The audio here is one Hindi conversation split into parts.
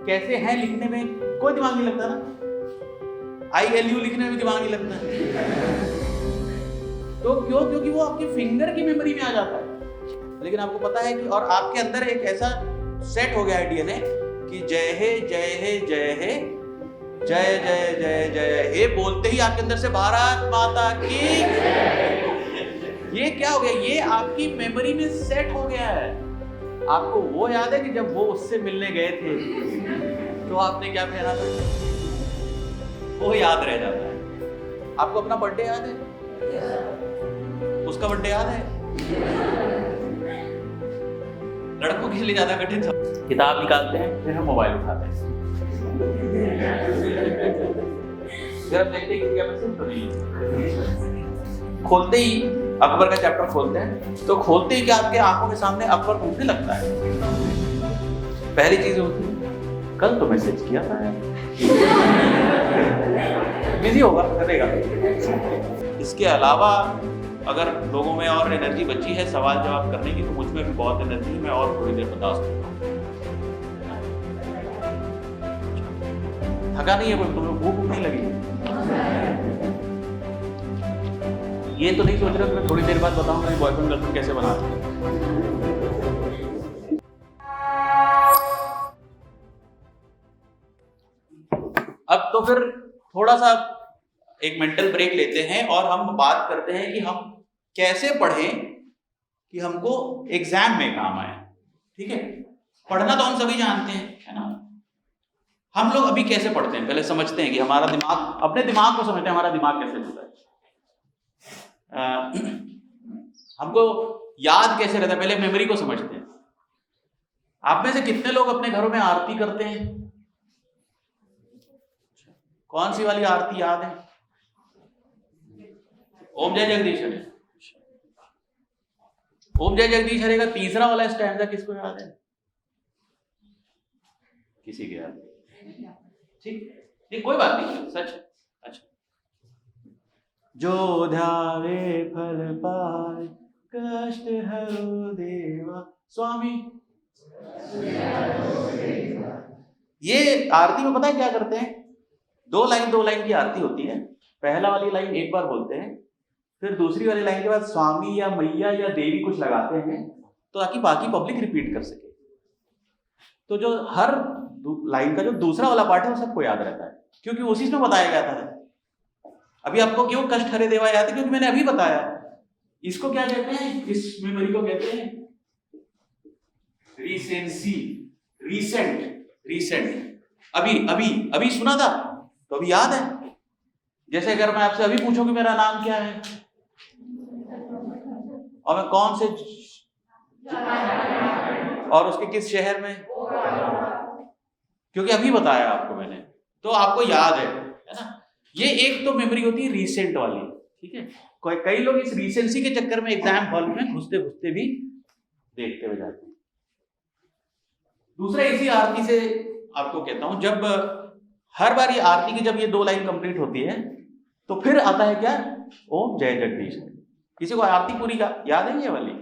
कैसे हैं लिखने में कोई दिमाग नहीं लगता ना, ILU लिखने में भी दिमाग नहीं लगता। तो क्यों? क्योंकि वो आपकी फिंगर की मेमोरी में आ जाता है। लेकिन आपको पता है कि और आपके अंदर एक ऐसा सेट हो गया है डीएनए कि जय हे जय हे जय हे जय जय जय जय हे बोलते ही आपके अंदर से भारत माता की। ये क्या हो गया? ये आपकी मेमोरी में सेट हो गया है। आपको वो याद है कि जब वो उससे मिलने गए थे तो आपने क्या पहना था, वो याद रह जाता है। आपको अपना बर्थडे याद है? उसका बर्थडे याद है? लड़कों के लिए ज्यादा कठिन था। किताब निकालते हैं, फिर हम मोबाइल उठाते हैं, फिर हम देखते हैं कि क्या पसंद तो नहीं। खोलते ही अकबर का चैप्टर खोलते हैं तो खोलते ही क्या आपके आंखों के सामने अकबर घूमने लगता है। पहली चीज होती है, कल तो मैसेज किया था, बिजी होगा करेगा। इसके अलावा अगर लोगों में और एनर्जी बची है सवाल जवाब करने की, तो मुझ में भी बहुत एनर्जी है, मैं और थोड़ी देर बता सकता हूँ। थका नहीं है कोई? तुम्हें भूख नहीं लगी? ये तो नहीं सोच रहा कि मैं थोड़ी देर बाद बताऊंगा कि बॉयफ्रेंड गर्लफ्रेंड कैसे बनाते हैं। अब तो फिर थोड़ा सा एक मेंटल ब्रेक लेते हैं और हम बात करते हैं कि हम कैसे पढ़ें कि हमको एग्जाम में काम आए। ठीक है, पढ़ना तो हम सभी जानते हैं, है ना? हम लोग अभी कैसे पढ़ते हैं, पहले समझते हैं कि हमारा दिमाग, अपने दिमाग को समझते हैं, हमारा दिमाग कैसे चलता है। हमको याद कैसे रहता है, पहले मेमोरी को समझते हैं। आप में से कितने लोग अपने घरों में आरती करते हैं? कौन सी वाली आरती याद है? ओम जय जगदीश हरे। ओम जय जगदीश हरे का तीसरा वाला स्टैंजा किसको याद है? किसी के याद? ठीक, ये कोई बात नहीं, सच। अच्छा, जो ध्यावे फल पाए कष्ट हरो देवा स्वामी। ये आरती में पता है क्या करते हैं? दो लाइन की आरती होती है। पहला वाली लाइन एक बार बोलते हैं, फिर दूसरी वाली लाइन के बाद स्वामी या मैया या देवी कुछ लगाते हैं, तो ताकि बाकी पब्लिक रिपीट कर सके। तो जो हर लाइन का जो दूसरा वाला पार्ट है वो सबको याद रहता है, क्योंकि उसी में बताया गया था। अभी आपको क्यों कष्ट हरे देवा याद है? क्योंकि मैंने अभी बताया। इसको क्या कहते हैं? इस मेमोरी को कहते हैं रीसेंसी, रीसेंट। अभी सुना था तो अभी याद है। जैसे अगर मैं आपसे अभी पूछूं कि मेरा नाम क्या है और मैं कौन से और उसके किस शहर में, क्योंकि अभी बताया आपको मैंने, तो आपको याद है ना? ये एक तो मेमोरी होती है रीसेंट वाली। ठीक है, कई लोग इस रीसेंसी के चक्कर में एग्जाम हॉल में घुसते घुसते भी देखते हुए जाते हैं। दूसरा, इसी आरती से आपको कहता हूं, जब हर बार ये आरती की जब ये दो लाइन कंप्लीट होती है तो फिर आता है क्या? ओम जय जगदीश। किसी को आरती पूरी का याद है? ये वाली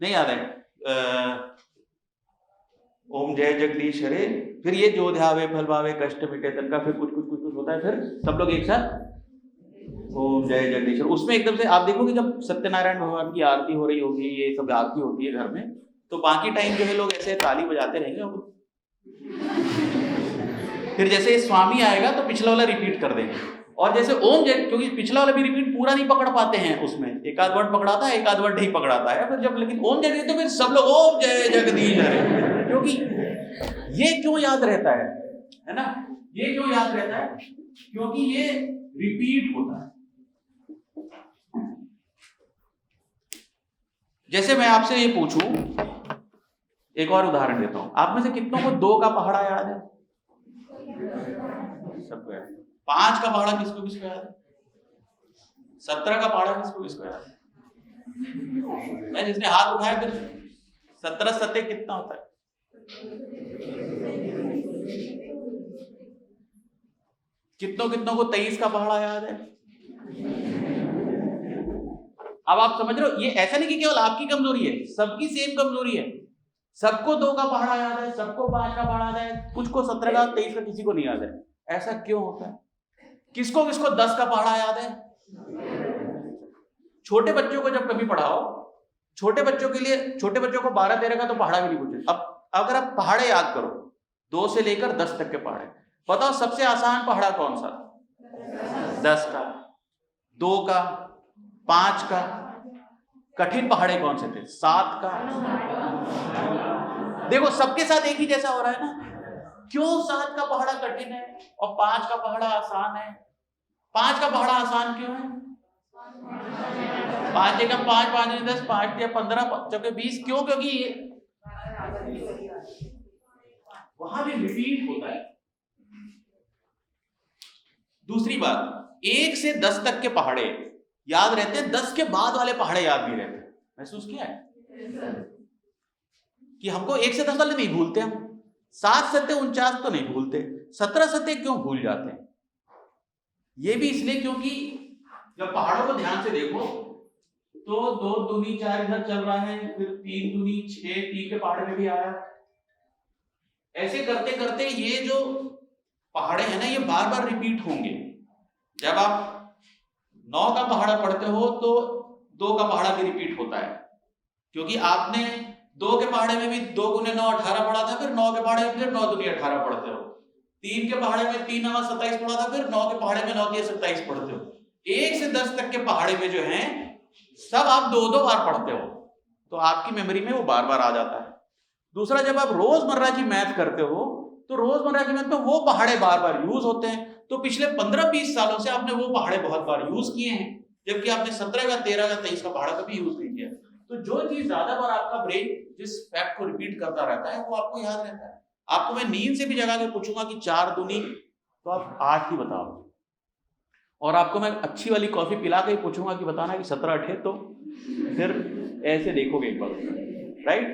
नहीं याद है? ओम जय जगदीश हरे, फिर ये जो ध्यावे फल पावे कष्ट मिटे तन का, फिर कुछ होता है, फिर सब लोग एक साथ ओम जय जगदीश। उसमें एकदम से आप देखोगे जब सत्यनारायण भगवान की आरती हो रही होगी, ये सब आरती होती है घर में, तो बाकी टाइम जो है लोग ऐसे ताली बजाते रहेंगे, फिर जैसे स्वामी आएगा तो पिछला वाला रिपीट कर देंगे। और जैसे ओम जय, क्योंकि पिछला वाला भी रिपीट पूरा नहीं पकड़ पाते हैं, उसमें एक आध वर्ड पकड़ाता है, एक आध वर्ड नहीं पकड़ाता है, फिर जब लेकिन ओम जय तो फिर सब लोग ओम जय जगदीश हरे। क्योंकि ये क्यों याद रहता है ना? ये क्यों याद रहता है? क्योंकि ये रिपीट होता है। जैसे मैं आपसे ये पूछूं, एक और उदाहरण देता हूं, आप में से कितनों को 2 का पहाड़ा याद है? सबको याद है। 5 का पहाड़ा किसको किसको याद है? 17 का पहाड़ा किसको याद है? जिसने हाथ उठाया, फिर 17 सत्य कितना होता है? कितनों को 23 का पहाड़ा याद है? अब आप समझ रहे हो, ये ऐसा नहीं कि केवल आपकी कमजोरी है, सबकी सेम कमजोरी है। सबको 2 का पहाड़ा याद है, सबको 5 का पहाड़ा याद है, कुछ को 17 का, 23 का, किसी को नहीं याद है। ऐसा क्यों होता है? किसको किसको 10 का पहाड़ा याद है? छोटे बच्चों को जब कभी पढ़ाओ, छोटे बच्चों के लिए, छोटे बच्चों को 12-13 का तो पहाड़ा भी नहीं पूछे। अब अगर आप पहाड़े याद करो 2 से लेकर 10 तक के पहाड़े, बताओ सबसे आसान पहाड़ा कौन सा? 10 का, 2 का, 5 का। कठिन पहाड़े कौन से थे? 7 का। देखो सबके साथ एक ही जैसा हो रहा है ना। क्यों 7 का पहाड़ा कठिन है और 5 का पहाड़ा आसान है? 5 का पहाड़ा आसान क्यों है? 5 जगह 5, 5 10, 5 या 15, जबकि 20। क्यों? क्योंकि वहां भी रिपीट होता है। दूसरी बात, 1 से 10 तक के पहाड़े याद रहते हैं, 10 के बाद वाले पहाड़े याद नहीं रहते। महसूस किया है कि हमको 1 से 10 वाले नहीं भूलते हम, 7 सत्ते 49 तो नहीं भूलते, 17 सत्ते क्यों भूल जाते हैं? ये भी इसलिए क्योंकि जब पहाड़ों को ध्यान से देखो तो 2 दूनी 4 इधर चल रहा है, फिर 3 दूनी 6, 3 के पहाड़े में भी आया। ऐसे करते करते ये जो पहाड़े हैं ना, ये बार बार रिपीट होंगे। जब आप 9 का पहाड़ा पढ़ते हो तो 2 का पहाड़ा भी रिपीट होता है, क्योंकि आपने 2 के पहाड़े में भी 2 गुने 9 18 पढ़ा था, फिर 9 के पहाड़े में फिर 9 दूनी 18 पढ़ते हो। 3 के पहाड़े में 3 9 27 पढ़ा था, फिर 9 के पहाड़े में 9 3 27 पढ़ते हो। 1 से 10 तक के पहाड़े में जो हैं सब आप 2-2 बार पढ़ते हो, तो आपकी मेमोरी में वो बार बार आ जाता है। दूसरा, जब आप रोजमर्रा की मैथ करते हो तो रोजमर्रा की मैथ में वो पहाड़े बार बार यूज होते हैं, तो पिछले 15-20 सालों से आपने वो पहाड़े बहुत बार यूज किए हैं, जबकि आपने 17 का 13 का 23 का पहाड़ा कभी यूज नहीं किया। तो जो चीज ज्यादा बार आपका ब्रेन जिस फैक्ट को रिपीट करता रहता है वो आपको याद रहता है। आपको मैं नींद से भी जगा के पूछूंगा कि 4 दूनी, तो आप 8 ही बताओ, और आपको मैं अच्छी वाली कॉफी पिला के ही पूछूंगा कि बताना कि 17 8, तो फिर ऐसे देखोगे एक बार, right?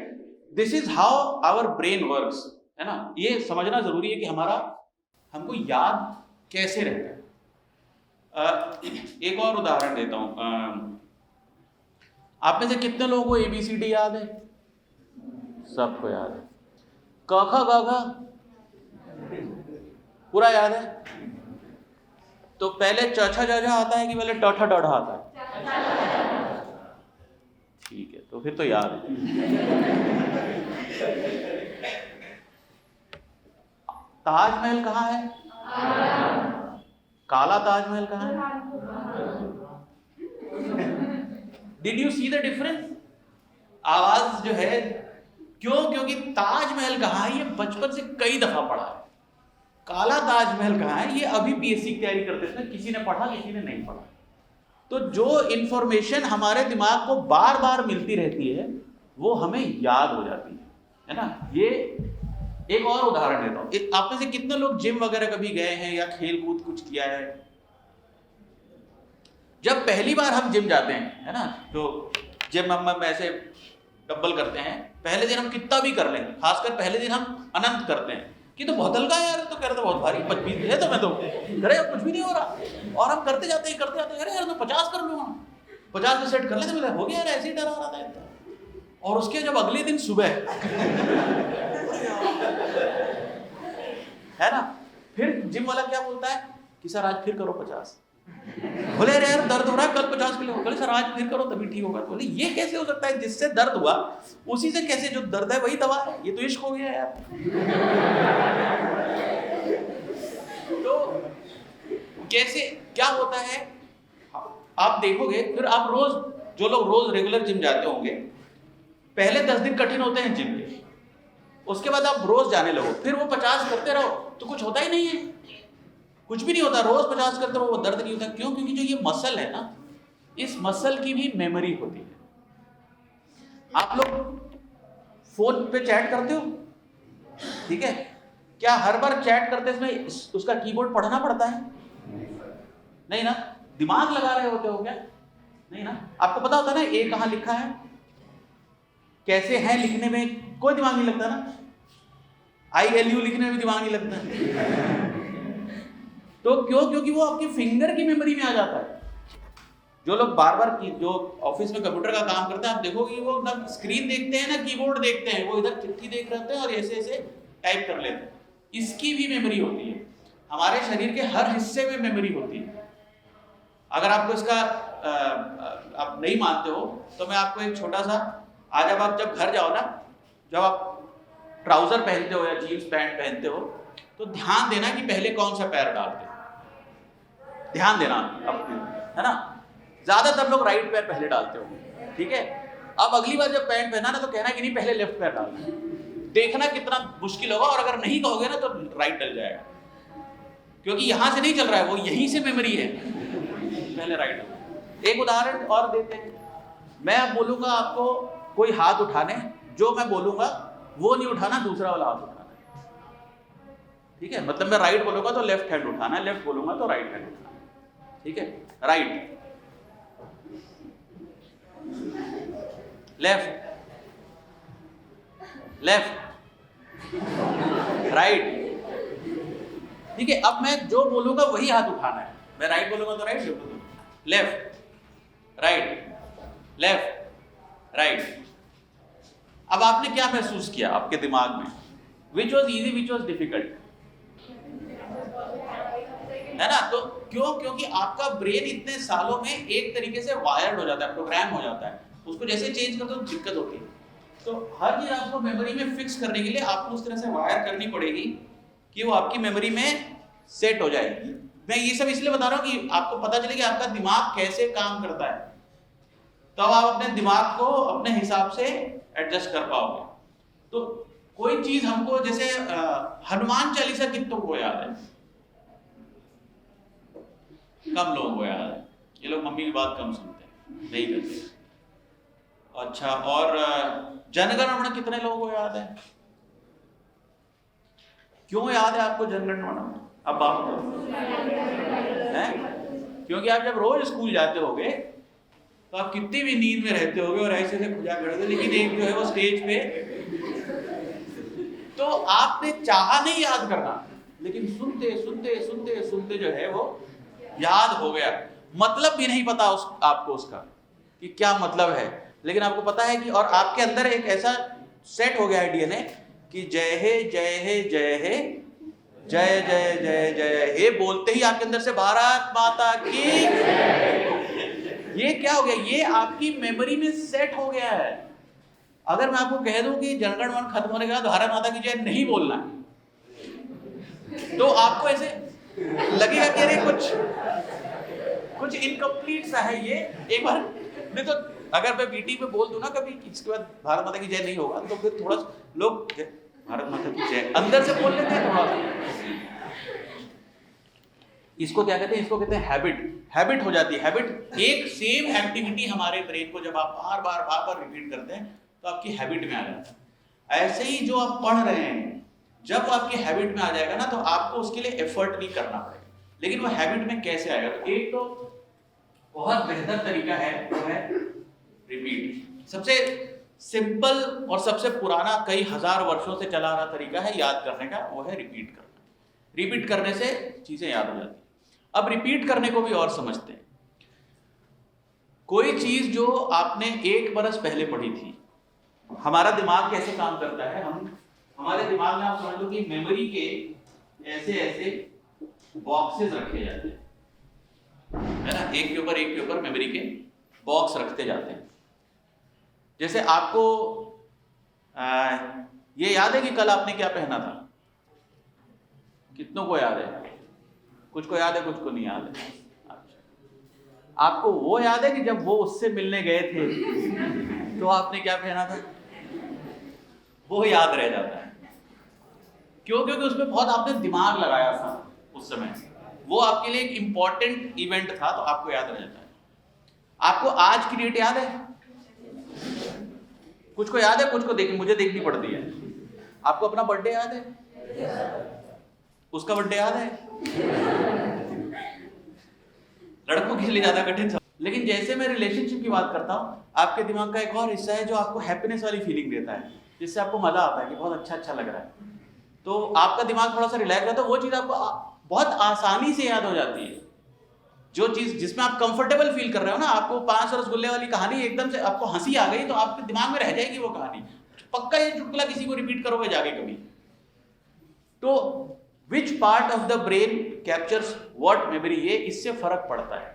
This is how our brain works, है ना। ये समझना जरूरी है कि हमको याद कैसे रहता है। एक और उदाहरण देता हूं। आप में से कितने लोगों को ABCD याद है? सबको याद है। क ख ग घ पूरा याद है? तो पहले च छ ज झ आता है कि पहले ट ठ ड ढ आता है? ठीक है, तो फिर तो याद है। ताजमहल कहाँ है? काला ताजमहल कहाँ है? Did you see the difference? आवाज जो है, क्यों? क्योंकि ताजमहल कहाँ है ये बचपन से कई दफा पढ़ा है। काला ताजमहल कहाँ है ये अभी PSC की तैयारी करते थे, किसी ने पढ़ा किसी ने नहीं पढ़ा। तो जो इंफॉर्मेशन हमारे दिमाग को बार बार मिलती रहती है वो हमें याद हो जाती है ना। ये एक और उदाहरण देता हूँ। आप में से कितने लोग जिम वगैरह कभी गए हैं या खेल कूद कुछ किया है? जब पहली बार हम जिम जाते हैं, है ना, तो जिम हम ऐसे डंबल करते हैं, पहले दिन हम कितना भी कर लें, खासकर पहले दिन हम अनंत करते हैं कि तो बहुत हल्का है यार, तो कह रहे तो बहुत भारी 25 है, तो मैं तो अरे कुछ भी नहीं हो रहा, और हम करते जाते हैं अरे यार तो 50 कर लूँगा, 50 में सेट कर लेते, मतलब हो गया यार, ऐसे ही डरा रहा था। और उसके जब अगले दिन सुबह है ना, फिर जिम वाला क्या बोलता है कि सर आज फिर करो 50। बोले अरे यार दर्द हो रहा है, कल 50 किलो। बोले सर आज फिर करो तभी ठीक होगा। बोले ये कैसे हो सकता है, जिससे दर्द हुआ उसी से कैसे, जो दर्द है वही दवा है, ये तो इश्क हो गया यार। तो कैसे क्या होता है आप देखोगे, फिर आप रोज, जो लोग रोज रेगुलर जिम जाते होंगे, पहले 10 दिन कठिन होते हैं जिम के, उसके बाद आप रोज जाने लगो, फिर वो 50 करते रहो तो कुछ होता ही नहीं है, कुछ भी नहीं होता। रोज 50 करते रहो वो दर्द नहीं होता। क्यों? क्योंकि जो ये मसल है ना, इस मसल की भी मेमोरी होती है। आप लोग फोन पे चैट करते हो, ठीक है, क्या हर बार चैट करते इसमें उसका कीबोर्ड पढ़ना पड़ता है? नहीं ना। दिमाग लगा रहे होते हो क्या? नहीं ना। आपको पता होता है ना ए कहाँ लिखा है, कैसे है लिखने में, कोई दिमाग नहीं लगता ना। ILU लिखने में दिमाग नहीं लगता। तो क्यों? क्योंकि वो आपकी फिंगर की मेमोरी में आ जाता है। जो लोग बार बार जो ऑफिस में कंप्यूटर का काम करते हैं, आप देखोगे वो ना स्क्रीन देखते हैं ना कीबोर्ड देखते हैं, वो इधर चिट्ठी देख रहे होते हैं और ऐसे ऐसे टाइप कर लेते हैं। इसकी भी मेमोरी होती है, हमारे शरीर के हर हिस्से में मेमोरी होती है। अगर आपको इसका आप नहीं मानते हो तो मैं आपको एक छोटा सा, आज अब जब घर जाओ ना, जब आप ट्राउजर पहनते हो या जीन्स पैंट पहनते हो तो ध्यान देना कि पहले कौन सा पैर डालते हो, ध्यान देना अपने, है ना। ज्यादातर लोग राइट पैर पहले डालते हो, ठीक है। अब अगली बार जब पैंट पहना ना तो कहना कि नहीं पहले लेफ्ट पैर डालना, देखना कितना मुश्किल होगा, और अगर नहीं कहोगे ना तो राइट डल जाएगा, क्योंकि यहां से नहीं चल रहा है, वो यहीं से मेमोरी है, पहले राइट। एक उदाहरण और देते हैं, मैं अब बोलूंगा आपको कोई हाथ उठाने, जो मैं बोलूंगा वो नहीं उठाना, दूसरा वाला हाथ उठाना है, ठीक है। मतलब मैं राइट बोलूंगा तो लेफ्ट हैंड उठाना है, लेफ्ट बोलूंगा तो राइट हैंड उठाना है, ठीक है। राइट, लेफ्ट, लेफ्ट, राइट, ठीक है। अब मैं जो बोलूंगा वही हाथ उठाना है, मैं राइट बोलूंगा तो right, left, right, left, right. अब आपने क्या महसूस किया आपके दिमाग में, which was easy, which was difficult, है ना। तो क्यों? क्योंकि आपका ब्रेन इतने सालों में एक तरीके से वायर्ड हो जाता है, प्रोग्राम हो जाता है, उसको जैसे चेंज करते हो तो दिक्कत होती है। तो हर चीज आपको मेमोरी में फिक्स करने के लिए आपको उस तरह से वायर करनी पड़ेगी कि वो आपकी मेमोरी में सेट हो जाएगी। मैं ये सब इसलिए बता रहा हूँ कि आपको पता चले कि आपका दिमाग कैसे काम करता है, तब तो आप अपने दिमाग को अपने हिसाब से एडजस्ट कर पाओगे। तो कोई चीज हमको, जैसे हनुमान चालीसा कितनों को याद है? कम लोगों को याद है, ये लोग मम्मी की बात कम सुनते हैं, नहीं करते। अच्छा, और जनगण मन कितने लोगों को याद है? क्यों याद है आपको जनगण मन? अब आप है, क्योंकि आप जब रोज स्कूल जाते होगे तो आप कितनी भी नींद में रहते होगे और ऐसे ऐसे खुजा करते, लेकिन एक जो है वो स्टेज पे, तो आपने चाहा नहीं याद करना, लेकिन सुनते सुनते सुनते सुनते जो है वो याद हो गया। मतलब भी नहीं पता आपको उसका कि क्या मतलब है, लेकिन आपको पता है कि, और आपके अंदर एक ऐसा सेट हो गया है डीएनए कि जय हे जय हे जय हे जय जय जय जय हे बोलते ही आपके अंदर से भारत माता की, ये क्या हो गया? ये आपकी मेमोरी में सेट हो गया है। अगर मैं आपको कह दूं कि जनगण मन खत्म होने के बाद भारत माता की जय नहीं बोलना है, तो आपको ऐसे लगेगा कि अरे कुछ इनकम्प्लीट सा है ये। एक बार नहीं तो अगर मैं बीटी पे बोल दूं ना कभी, इसके बाद भारत माता की जय नहीं होगा, तो फिर थोड़ा लोग भारत माता की जय अंदर से बोल लेते हैं थोड़ा सा। इसको क्या कहते हैं? इसको कहते हैं हैबिट हो जाती है। हैबिट, एक सेम एक्टिविटी हमारे ब्रेन को जब आप बार बार रिपीट करते हैं तो आपकी हैबिट में आ जाता है। ऐसे ही जो आप पढ़ रहे हैं, जब आपकी हैबिट में आ जाएगा ना, तो आपको उसके लिए एफर्ट नहीं करना पड़ेगा। लेकिन वो हैबिट में कैसे आएगा? तो एक तो बहुत बेहतर तरीका है, वो है रिपीट। सबसे सिंपल और सबसे पुराना, कई हजार वर्षों से चला आ रहा तरीका है याद करने का, वो है रिपीट करना। रिपीट करने से चीजें याद हो जाती। अब रिपीट करने को भी और समझते हैं। कोई चीज जो आपने 1 बरस पहले पढ़ी थी, हमारा दिमाग कैसे काम करता है? हमारे दिमाग में आप समझ लो कि मेमोरी के ऐसे ऐसे बॉक्सेस रखे जाते हैं, है ना, एक के ऊपर मेमोरी के बॉक्स रखते जाते हैं। जैसे आपको ये याद है कि कल आपने क्या पहना था? कितनों को याद है? कुछ को याद है, कुछ को नहीं याद है। अच्छा, आपको वो याद है कि जब वो उससे मिलने गए थे तो आपने क्या पहना था? वो याद रह जाता है। क्यों? क्योंकि उसमें बहुत आपने दिमाग लगाया था उस समय, वो आपके लिए एक इंपॉर्टेंट इवेंट था, तो आपको याद रह जाता है। आपको आज की डेट याद है? कुछ को याद है, कुछ को मुझे देखनी पड़ती है। आपको अपना बर्थडे याद है? उसका बर्थडे याद है? लड़कों के लिए ज्यादा कठिन था। लेकिन जैसे मैं रिलेशनशिप की बात करता हूँ, आपके दिमाग का एक और हिस्सा है जो आपको हैप्पीनेस वाली फीलिंग देता है, जिससे आपको मजा आता है कि बहुत अच्छा लग रहा है। तो आपका दिमाग थोड़ा सा रिलैक्स रहता है, तो वो चीज आपको बहुत आसानी से याद हो जाती है। जो चीज जिसमें आप कंफर्टेबल फील कर रहे हो ना, आपको 5 रसगुल्ले वाली कहानी एकदम से आपको हंसी आ गई तो आपके दिमाग में रह जाएगी वो कहानी, पक्का ये चुटकुला किसी को रिपीट करोगे जाके कभी। तो which part of the brain captures what memory, ये इससे फर्क पड़ता है।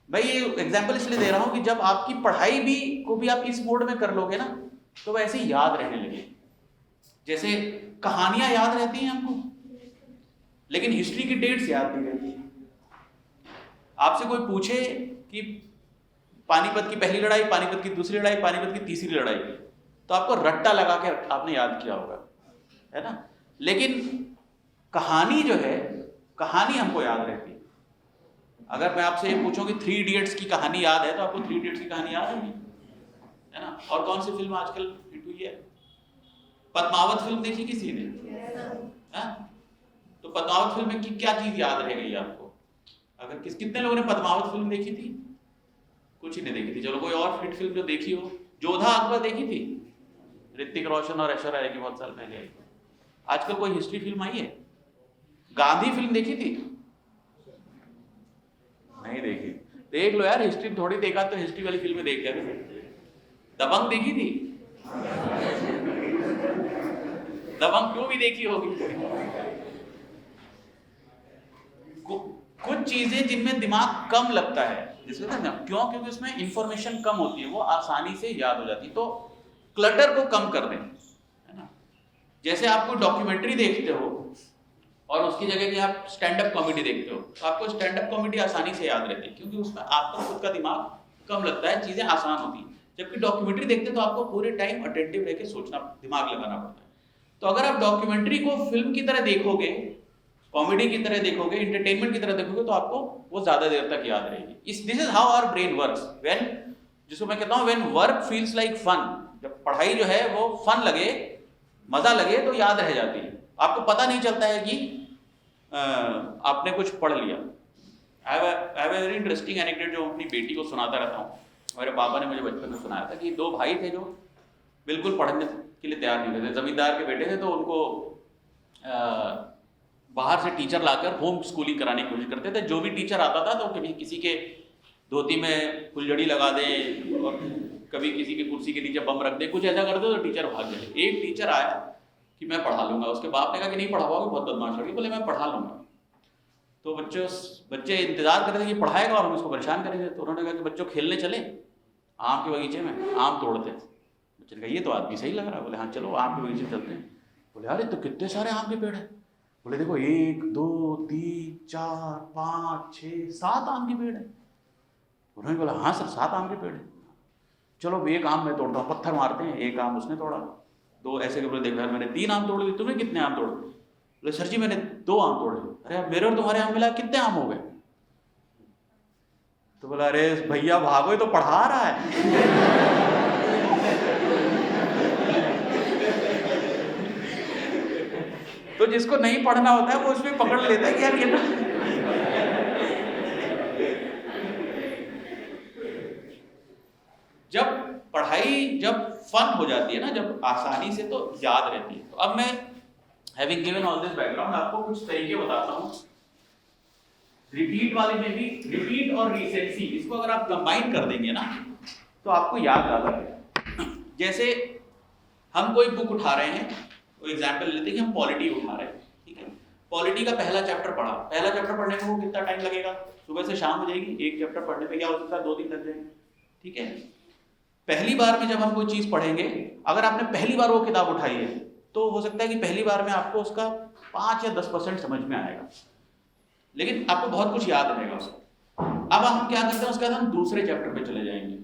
भाई ये एग्जांपल इसलिए दे रहा हूं कि जब आपकी पढ़ाई भी को भी आप इस मोड में कर लोगे ना तो वैसे ही याद रहने लगे। जैसे कहानियां याद रहती हैं हमको, लेकिन हिस्ट्री की डेट्स याद नहीं रहती। आपसे कोई पूछे कि पानीपत की पहली लड़ाई, पानीपत की दूसरी लड़ाई, पानीपत की तीसरी लड़ाई, तो आपको रट्टा लगा के आपने याद किया होगा, है ना। लेकिन कहानी जो है, कहानी हमको याद रहती है। अगर मैं आपसे ये पूछूं कि 3 इडियट्स की कहानी याद है तो आपको 3 इडियट्स की कहानी याद होगी, है ना। और कौन सी फिल्म आजकल हिट हुई है? पद्मावत फिल्म देखी किसी ने? तो पद्मावत फिल्म की क्या चीज याद रह गई आपको? अगर कितने लोगों ने पद्मावत फिल्म देखी थी? कुछ ही नहीं देखी थी। चलो कोई और हिट फिल्म जो देखी हो, जोधा अकबर देखी थी, ऋतिक रोशन और ऐश्वर्या राय की, बहुत साल पहले आई। आजकल कोई हिस्ट्री फिल्म आई है? गांधी फिल्म देखी थी? नहीं देखी। देख लो यार, हिस्ट्री थोड़ी देखा तो हिस्ट्री वाली फिल्में देख लिया। दबंग देखी थी? दबंग क्यों भी देखी होगी। कुछ चीजें जिनमें दिमाग कम लगता है, जिसमें ना क्यों, क्योंकि उसमें इंफॉर्मेशन कम होती है, वो आसानी से याद हो जाती है। तो क्लटर को कम कर दें, है ना। जैसे आप कोई डॉक्यूमेंट्री देखते हो और उसकी जगह कि आप स्टैंड अप कॉमेडी देखते हो, तो आपको स्टैंड अप कॉमेडी आसानी से याद रहती है, क्योंकि उसमें आपका खुद का दिमाग कम लगता है, चीजें आसान होती हैं। जबकि डॉक्यूमेंट्री देखते तो आपको पूरे टाइम अटेंटिव रह के सोचना, दिमाग लगाना पड़ता है। तो अगर आप डॉक्यूमेंट्री को फिल्म की तरह देखोगे, कॉमेडी की तरह देखोगे, एंटरटेनमेंट की तरह देखोगे, तो आपको वो ज्यादा देर तक याद रहेगी। This is how our brain works. When, जिसको मैं कहता हूं when work feels like fun, जब पढ़ाई जो है वो फन लगे, मजा लगे, तो याद रह जाती है। आपको पता नहीं चलता है कि आपने कुछ पढ़ लिया। I have a very interesting anecdote जो अपनी बेटी को सुनाता रहता हूँ। मेरे पापा ने मुझे बचपन में सुनाया था कि 2 भाई थे जो बिल्कुल पढ़ने के लिए तैयार नहीं थे। जमींदार के बेटे थे, तो उनको बाहर से टीचर लाकर होम स्कूलिंग कराने की कोशिश करते थे। जो भी टीचर आता था तो कभी किसी के धोती में फुलझड़ी लगा दे और कभी किसी के कुर्सी के नीचे बम रख दे, कुछ ऐसा कर दे तो टीचर भाग जाए। एक टीचर आया कि मैं पढ़ा लूंगा। उसके बाप ने कहा कि नहीं पढ़ा पाओगे, बहुत बदमाश लड़की। बोले मैं पढ़ा लूंगा। तो बच्चे इंतजार कर रहे थे कि पढ़ाएगा और हम इसको परेशान करेंगे। तो उन्होंने कहा कि बच्चों खेलने चले आम के बगीचे में, आम तोड़ते। बच्चे ने कहा ये तो आदमी सही लग रहा है। बोले हाँ चलो आम के बगीचे में चलते हैं। बोले अरे तो कितने सारे आम के पेड़ है। बोले देखो 1 2 3 4 5 6 7 आम के पेड़ है। उन्होंने बोला हाँ सर 7 आम के पेड़ है। चलो एक आम मैं तोड़ता हूँ, पत्थर मारते हैं। एक आम उसने तोड़ा, 2 ऐसे के। बोले देखो यार मैंने 3 आम तोड़ दिए, तुमने कितने आम तोड़े? बोले सर जी मैंने 2 आम तोड़े। अरे मेरे और तुम्हारे आम मिला कितने आम हो गए? तो बोला अरे भैया भागो, ये तो पढ़ा रहा है। तो जिसको नहीं पढ़ना होता है वो उसमें पकड़ लेता है कि यार ये तो जब पढ़ाई जब फन हो जाती है ना, जब आसानी से, तो याद रहती है। तो अब मैं having given all this background आपको कुछ तरीके बताता हूं। रिपीट वाले में भी, रिपीट और रिसेंसी, इसको अगर आप कंबाइन कर देंगे ना तो आपको याद ज्यादा रहेगा। जैसे हम कोई बुक उठा रहे हैं, तो एग्जाम्पल लेते हैं कि हम पॉलिटी उठा रहे हैं, ठीक है। पॉलिटी का पहला चैप्टर पढ़ा, पहला चैप्टर पढ़ने में वो कितना टाइम लगेगा? सुबह से शाम हो जाएगी। एक चैप्टर पढ़ने में क्या हो सकता है 2 दिन लग जाएंगे, ठीक है। पहली बार में जब हम कोई चीज पढ़ेंगे, अगर आपने पहली बार वो किताब उठाई है तो हो सकता है कि पहली बार में आपको उसका 5 या 10% समझ में आएगा, लेकिन आपको बहुत कुछ याद रहेगा उसका। अब हम क्या करते हैं, उसके बाद हम दूसरे चैप्टर पे चले जाएंगे,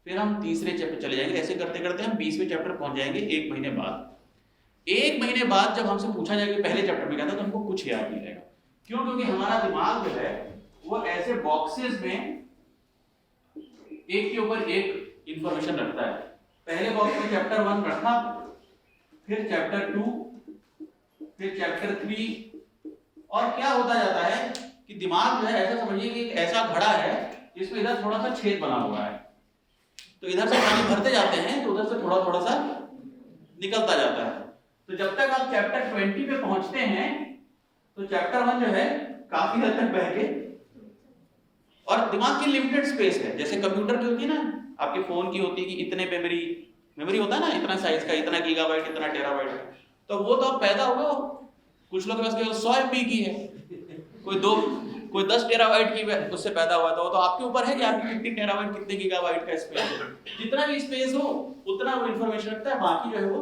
फिर हम तीसरे चैप्टर चले जाएंगे। ऐसे करते करते हम 20वें चैप्टर पहुंच जाएंगे 1 महीने बाद। 1 महीने बाद जब हमसे पूछा जाएगा पहले चैप्टर में क्या था, तो हमको कुछ याद नहीं रहेगा। क्यों? क्योंकि हमारा दिमाग जो है वो ऐसे बॉक्सेस में एक के ऊपर एक इंफॉर्मेशन रखता है। पहले बॉक्स में चैप्टर 1 रखा, फिर चैप्टर 2, फिर चैप्टर 3, और क्या होता जाता है कि दिमाग जो है ऐसा समझिए कि एक ऐसा घड़ा है जिसमें इधर थोड़ा सा छेद बना हुआ है, तो इधर से पानी भरते जाते हैं तो उधर से थोड़ा थोड़ा सा निकलता जाता है। तो जब तक आप चैप्टर 20 पे पहुंचते हैं तो चैप्टर 1 जो है काफी हद तक बह के और दिमाग की लिमिटेड स्पेस है, जैसे कंप्यूटर की होती है ना, आपके फोन की होती है कि इतने मेमोरी होता है ना, इतना साइज का, इतना गीगाबाइट, इतना टेराबाइट। तो वो तो आप पैदा हुए हो, कुछ लोग के पास केवल 100 MB की है, कोई 10 टेराबाइट की उससे पैदा हुआ था। वो तो आपके ऊपर है कि आपकी कितनी टेराबाइट, कितने गीगाबाइट का स्पेस है। जितना भी स्पेस हो उतना वो इंफॉर्मेशन रखता है, बाकी जो है वो।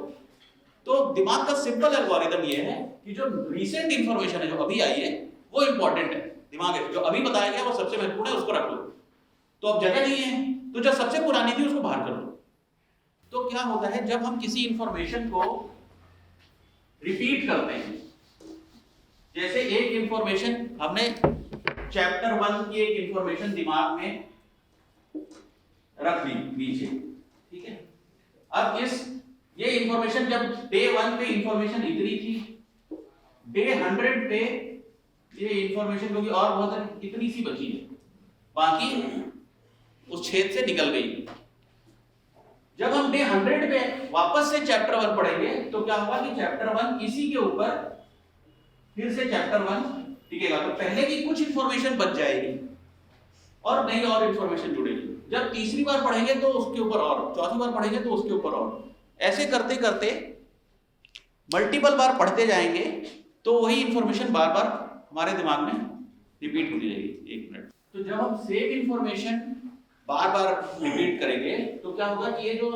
तो दिमाग का सिंपल एल्गोरिथम ये है कि जो रिसेंट इंफॉर्मेशन है, जो अभी आई है, वो इंपॉर्टेंट है। दिमाग है जो अभी बताया गया वो सबसे महत्वपूर्ण है, उसको रख लो। तो अब जगह नहीं है तो जो सबसे पुरानी थी उसको बाहर कर लो। तो क्या होता है, जब हम किसी इंफॉर्मेशन को रिपीट करते हैं, जैसे एक इंफॉर्मेशन हमने चैप्टर 1 की एक इंफॉर्मेशन दिमाग में रख ली नीचे, ठीक है। अब ये इंफॉर्मेशन जब डे 1 पे इंफॉर्मेशन इतनी थी, डे 100 पे ये इंफॉर्मेशन क्योंकि और बहुत इतनी सी बची है, बाकी उस छेद से निकल गई। जब हम डे 100 पे वापस से चैप्टर 1 पढ़ेंगे तो क्या होगा कि चैप्टर 1 इसी के ऊपर फिर से चैप्टर 1 टिकेगा। तो पहले की कुछ इंफॉर्मेशन बच जाएगी और नई और इंफॉर्मेशन जुड़ेगी। जब तीसरी बार पढ़ेंगे तो उसके ऊपर और, चौथी बार पढ़ेंगे तो उसके ऊपर और, ऐसे करते करते मल्टीपल बार पढ़ते जाएंगे तो वही इंफॉर्मेशन बार बार हमारे दिमाग में रिपीट होती जाएगी। 1 मिनट। तो जब हम सेम इंफॉर्मेशन बार बार रिपीट करेंगे तो क्या होगा कि ये जो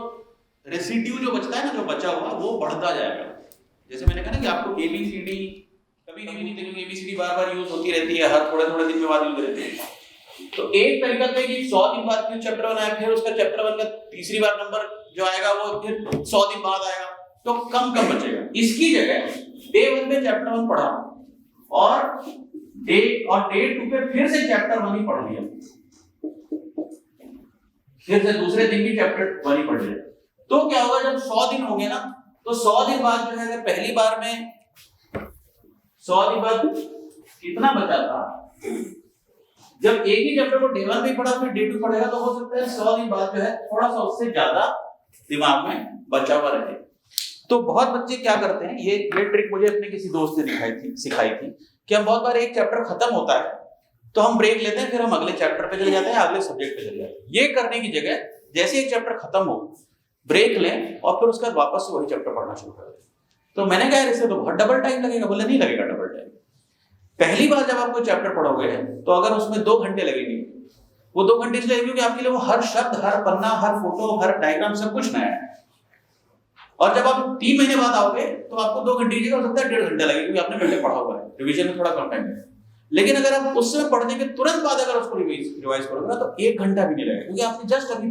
रेसिड्यू जो बचता है ना, जो बचा हुआ, वो बढ़ता जाएगा। जैसे मैंने कहा ना कि आपको ABCD कभी नहीं देखेंगे, ABCD बार बार यूज होती रहती है, हर थोड़े थोड़े दिन में बाद यूज रहती है। तो एक तरीका तो है कि 100 दिन बाद फिर चैप्टर 1 आए, फिर उसका चैप्टर 1 का तीसरी बार नंबर जो आएगा वो फिर 100 दिन बाद आएगा, तो कम बचेगा। इसकी जगह डे 1 में चैप्टर 1 पढ़ा और डे 2 पे फिर से चैप्टर 1 ही पढ़ लिया, फिर से दूसरे दिन भी चैप्टर 1 ही पढ़ लिया। तो क्या होगा, जब 100 दिन हो गए ना, तो 100 दिन बाद जो है, पहली बार में 100 दिन बाद कितना बचा था, जब एक ही चैप्टर को डे 1 में पढ़ा फिर डे 2 पढ़ेगा तो हो सकता है 100 दिन बाद जो है थोड़ा सा उससे ज्यादा दिमाग में बचा हुआ रहे। तो बहुत बच्चे क्या करते हैं, ये ट्रिक मुझे अपने किसी दोस्त ने सिखाई थी कि हम बहुत बार एक चैप्टर खत्म होता है तो हम ब्रेक लेते हैं, फिर हम अगले चैप्टर पे चले जाते हैं, अगले सब्जेक्ट पे चले जाते हैं। ये करने की जगह जैसे एक चैप्टर खत्म हो ब्रेक लें और फिर उसके बाद वापस से वही चैप्टर पढ़ना शुरू कर दें। तो मैंने कहा इससे तो बहुत डबल टाइम लगेगा। बोले नहीं लगेगा डबल टाइम। पहली बार जब आप कोई चैप्टर पढ़ोगे तो अगर उसमें 2 घंटे लगेंगे, वो 2 घंटे इसलिए क्योंकि आपके लिए वो हर शब्द, हर पन्ना, हर फोटो, हर डायग्राम सब कुछ नया है। और जब आप 3 महीने बाद आओगे तो आपको 2 घंटे की हो सकता है 1.5 घंटा लगेगा, क्योंकि आपने पहले पढ़ा हुआ है, रिवीजन में थोड़ा कम टाइम है। लेकिन अगर आप उस समय पढ़ने के तुरंत बाद अगर उसको रिवाइज करोगे ना तो 1 घंटा भी नहीं लगेगा, क्योंकि आपने जस्ट अभी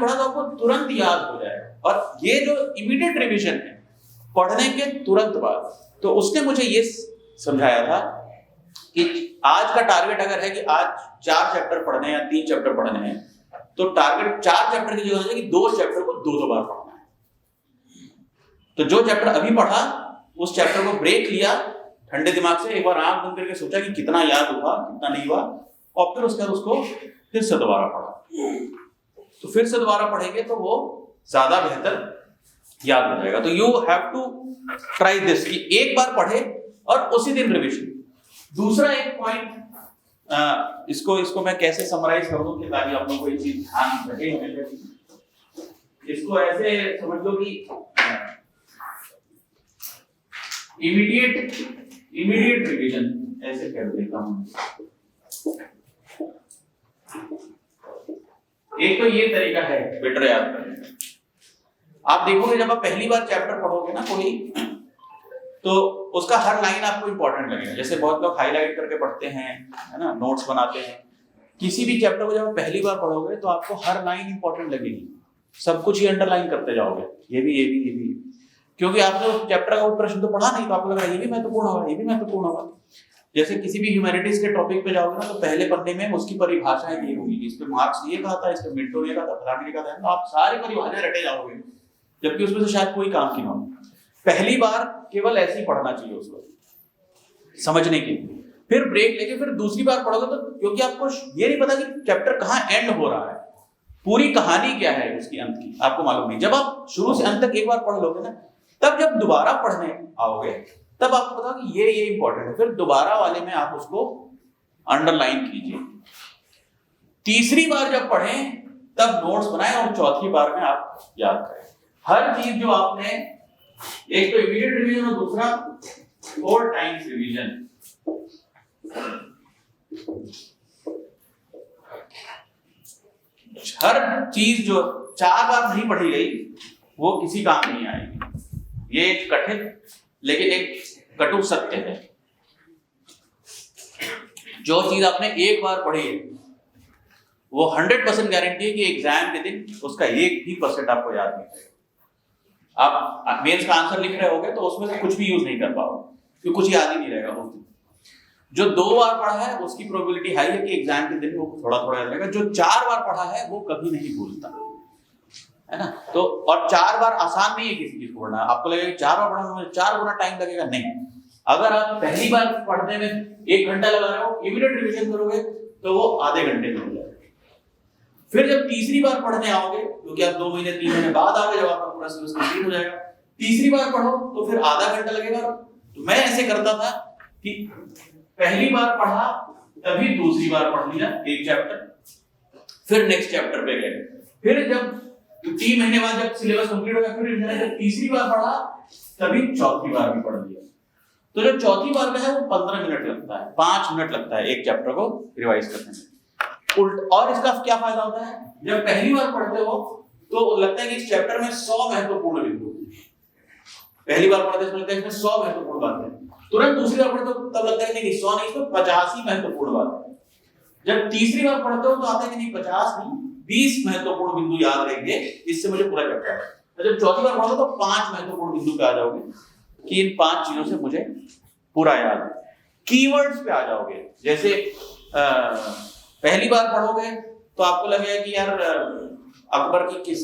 पढ़ा तो आपको तुरंत याद हो जाएगा। और ये जो इमीडिएट रिवीजन है पढ़ने के तुरंत बाद, तो उसने मुझे ये समझाया था कि आज का टारगेट अगर है कि आज 4 चैप्टर पढ़ने हैं या 3 चैप्टर पढ़ने हैं, तो टारगेट 4 चैप्टर की जगह है कि 2 चैप्टर को 2 बार पढ़ना है। तो जो चैप्टर अभी पढ़ा उस चैप्टर को ब्रेक लिया, ठंडे दिमाग से एक बार आंख बंद करके सोचा कि कितना याद हुआ कितना नहीं हुआ, और फिर उसके बाद उसको फिर से दोबारा पढ़ा। तो फिर से दोबारा पढ़ेंगे तो वो ज्यादा बेहतर याद हो जाएगा। तो you have to try this कि एक बार पढ़े और उसी दिन रिवीजन। दूसरा एक पॉइंट, इसको मैं कैसे समराइज कर दूं कि ताकि आप लोगों को ये चीज ध्यान रहे हमेशा। इसको ऐसे समझ लो कि इमीडिएट रिवीजन ऐसे कर देता हूं। एक तो ये तरीका है बेटर याद करने का। आप देखोगे जब आप पहली बार चैप्टर पढ़ोगे ना कोई, तो उसका हर लाइन आपको इंपॉर्टेंट लगेगा। जैसे बहुत लोग हाईलाइट करके पढ़ते हैं, है ना, नोट्स बनाते हैं। किसी भी चैप्टर को जब आप पहली बार पढ़ोगे तो आपको हर लाइन इंपॉर्टेंट लगेगी, सब कुछ ही अंडरलाइन करते जाओगे, ये भी, क्योंकि आपने उस चैप्टर का प्रश्न तो पढ़ा नहीं, तो आपको लग रहा है ये भी महत्वपूर्ण होगा। जैसे किसी भी ह्यूमैनिटीज के टॉपिक पे जाओगे ना तो पहले पन्ने में उसकी परिभाषाएं दी होंगी, इस पे मार्क्स ये कहा था, इस पे मिल्टन ये कहा था, फलाना ये कहा था, तो आप सारी परिभाषाएं रटे जाओगे, जबकि उसमें से शायद कोई काम की ना हो। पहली बार केवल ऐसे ही पढ़ना चाहिए उसको समझने के लिए, फिर ब्रेक लेके फिर दूसरी बार पढ़ोगे तो, क्योंकि आपको ये नहीं पता कि चैप्टर कहाँ एंड हो रहा है, पूरी कहानी क्या है उसकी अंत की, आपको मालूम नहीं। जब आप शुरू से अंत तक एक बार पढ़ लोगे ना, तब जब दोबारा पढ़ने आओगे तब आपको पता कि ये इंपॉर्टेंट है, फिर दोबारा वाले में आप उसको अंडरलाइन कीजिए। तीसरी बार जब पढ़ें तब नोट्स बनाएं और चौथी बार में आप याद करें। हर चीज जो आपने, एक तो इमीडिएट रिवीजन और दूसरा 4 टाइम्स रिवीजन। हर चीज जो 4 बार नहीं पढ़ी गई वो किसी काम नहीं आएगी। ये एक कठिन लेकिन एक कटु सत्य है। जो चीज आपने एक बार पढ़ी है वो 100% गारंटी है कि एग्जाम के दिन उसका 1% आपको याद नहीं रहेगा। आप मेंस का आंसर लिख रहे होगे तो उसमें से कुछ भी यूज नहीं कर पाओगे क्योंकि कुछ याद ही नहीं रहेगा उस दिन। जो 2 बार पढ़ा है उसकी प्रोबेबिलिटी हाई है कि एग्जाम के दिन वो थोड़ा थोड़ा याद रहेगा। जो 4 बार पढ़ा है वो कभी नहीं भूलता, है ना। तो और 4 बार आसान नहीं है किसी चीज को पढ़ना। आपको लगेगा 4 बार पढ़ने में 4 गुना टाइम लगेगा, नहीं। अगर आप पहली बार पढ़ने में 1 घंटा लगा रहे हो, इमीडिएट रिवीजन करोगे तो वो आधे घंटे में हो जाएगा। फिर जब तीसरी बार पढ़ने आओगे, क्योंकि आप 2 महीने 3 महीने बाद आओगे जब आपका पूरा सिलेबस कंप्लीट हो जाएगा, तीसरी बार पढ़ो तो फिर आधा घंटा लगेगा। तो मैं ऐसे करता था कि पहली बार पढ़ा तभी दूसरी बार पढ़ लिया एक चैप्टर, फिर नेक्स्ट चैप्टर पे गए। फिर जब 3 महीने बाद जब सिलेबस कंप्लीट हो गया फिर जब तीसरी बार पढ़ा तभी चौथी बार भी पढ़ लिया। तो जब चौथी बार का है वो 15 मिनट लगता है, 5 मिनट लगता है एक चैप्टर को रिवाइज करने में। और इसका क्या फायदा होता है, जब पहली बार पढ़ते हो तो लगता है कि इस चैप्टर में 100 महत्वपूर्ण बिंदु, पहली बार पढ़ते इसमें लगता है इसमें 100 महत्वपूर्ण बातें। तुरंत दूसरी बार पढ़ते हो तब लगता है कि नहीं 100 नहीं, इसमें 85 महत्वपूर्ण बातें। जब तीसरी बार पढ़ते हो तो आता है कि नहीं 50 नहीं 20 महत्वपूर्ण बिंदु याद रहेंगे, इससे मुझे पूरा चैप्टर है। तो जब चौथी बार पढ़ो तो 5 महत्वपूर्ण बिंदु पे आ जाओगे कि इन 5 चीजों से मुझे पूरा याद है। कीवर्ड्स पे आ जाओगे। जैसे पहली बार पढ़ोगे तो आपको लगेगा कि यार अकबर की